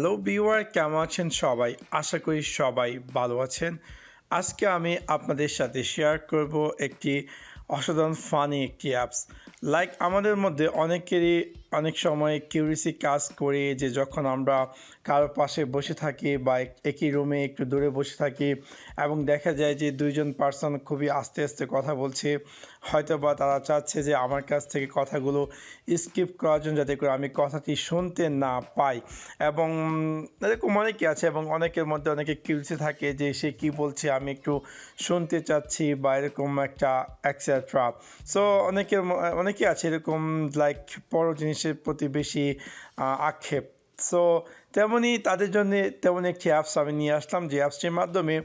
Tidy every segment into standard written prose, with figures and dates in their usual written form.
Hello viewer, কেমন আছেন সবাই? আশা করি সবাই ভালো আছেন। আজকে আমি আপনাদের সাথে শেয়ার করব একটি অসাধারণ ফানি একটি অ্যাপস। আমাদের মধ্যে অনেকেরই অনেক সময় কিউরিসি কাজ করে যে যখন আমরা কারো পাশে বসে থাকি বা একই রুমে একটু দূরে বসে থাকি এবং দেখা যায় যে দুইজন পার্সন খুবই আস্তে আস্তে কথা বলছে, হয়তো বা তারা চাচ্ছে যে আমার কাছ থেকে কথাগুলো স্কিপ করার জন্য যাতে করে আমি কথাটি শুনতে না পাই। এবং এরকম অনেকে আছে এবং অনেকের মধ্যে অনেকে কিউরিসি থাকে যে সে কি বলছে আমি একটু শুনতে চাচ্ছি বা এরকম একটা এক্সেট্রা। সো অনেকে আছে এরকম বড় জিনিসের প্রতি বেশি আক্ষেপ। সো তেমনই তাদের জন্য তেমন একটি অ্যাপস আমি নিয়ে আসলাম, যে অ্যাপসটির মাধ্যমে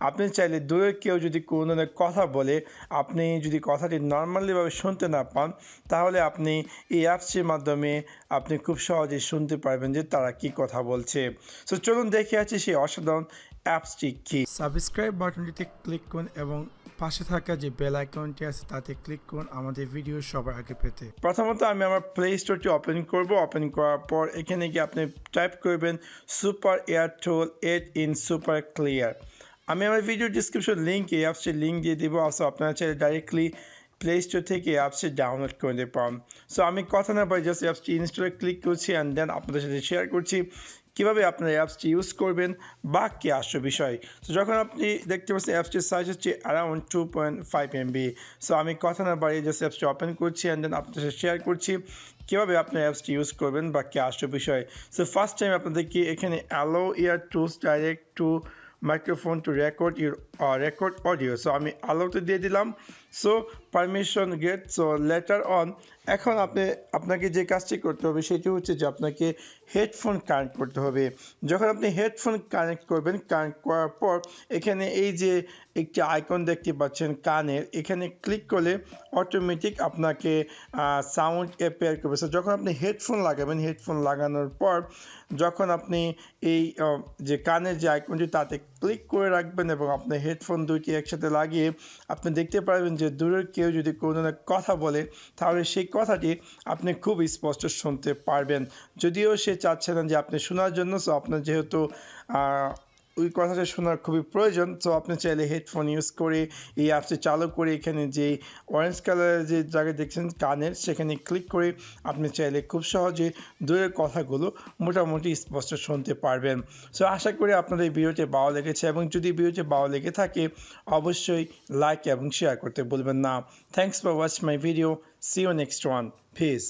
আপনি চাইলে দূরে কেউ যদি কোনো ধরনের কথা বলে, আপনি যদি কথাটি নর্মালিভাবে শুনতে না পান, তাহলে আপনি এই অ্যাপসটির মাধ্যমে আপনি খুব সহজেই শুনতে পারবেন যে তারা কি কথা বলছে। সো চলুন দেখে আছি সেই অসাধারণ অ্যাপসটি কি। সাবস্ক্রাইব বাটনটিতে ক্লিক করুন এবং পাশে থাকা যে বেল আইকনটি আছে তাতে ক্লিক করুন আমাদের ভিডিও সবার আগে পেতে। প্রথমত আমি আমার প্লে স্টোরটি ওপেন করব। ওপেন করার পর এখানে গিয়ে আপনি টাইপ করবেন super Airtel 8 in super clear. আমি আমার ভিডিও ডিসক্রিপশন লিঙ্কে অ্যাপসটির লিঙ্ক দিয়ে দিব। also আপনারা চাইলে ডাইরেক্টলি প্লে স্টোর থেকে অ্যাপসটি ডাউনলোড করে নিতে পারেন। সো আমি কথা না বলে জাস্ট অ্যাপসটি ইনস্টলে ক্লিক করছি অ্যান্ড দেন আপনাদের সাথে শেয়ার করছি কীভাবে আপনারা অ্যাপসটি ইউজ করবেন বা কী আসল বিষয়। তো যখন আপনি দেখতে পাচ্ছেন অ্যাপসটির সাইজ হচ্ছে অ্যারাউন্ড 2.5 MB। সো আমি কথা না বাড়িয়ে জাস্ট অ্যাপসটি ওপেন করছি অ্যান্ড দেন আপনাদের সাথে শেয়ার করছি কীভাবে আপনার অ্যাপসটি ইউজ করবেন বা কী আসল বিষয়। সো ফার্স্ট টাইম আপনাদেরকে এখানে allow ear tools direct to microphone to record audio. So আমি আলোতে দিয়ে দিলাম। So permission get. So later on এখন আপনাকে যে কাজটি করতে হবে সেটি হচ্ছে যে আপনাকে হেডফোন কানেক্ট করতে হবে। যখন আপনি হেডফোন কানেক্ট করবেন, কানেক্ট করার পর এখানে এই যে একটি আইকন দেখতে পাচ্ছেন কানের, এখানে ক্লিক করলে অটোমেটিক আপনাকে সাউন্ড অ্যাপিয়ার করবে। সো যখন আপনি হেডফোন লাগাবেন, হেডফোন লাগানোর পর যখন আপনি এই যে কানের যে আইকনটি তাতে ক্লিক করে রাখবেন এবং আপনার হেডফোন দুইটি একসাথে লাগিয়ে আপনি দেখতে পারবেন যে দূরের কেউ যদি কোনো ধরনের কথা বলে তাহলে সেই কথাটি আপনি খুব স্পষ্ট শুনতে পারবেন, যদিও সে চাচ্ছে না যে আপনি শোনার জন্য। সো আপনার যেহেতু ওই কথাটা শোনার খুবই প্রয়োজন, তো আপনি চাইলে হেডফোন ইউজ করে এই অ্যাপসটি চালু করে এখানে যে অরেঞ্জ কালারের যে জায়গায় দেখছেন কানের, সেখানে ক্লিক করে আপনি চাইলে খুব সহজে দূরের কথাগুলো মোটামুটি স্পষ্ট শুনতে পারবেন। সো আশা করি আপনাদের এই ভিডিওটি ভালো লেগেছে এবং যদি ভিডিওটি ভালো লেগে থাকে অবশ্যই লাইক এবং শেয়ার করতে ভুলবেন না। Thanks for watching my video. See you next one. Piece.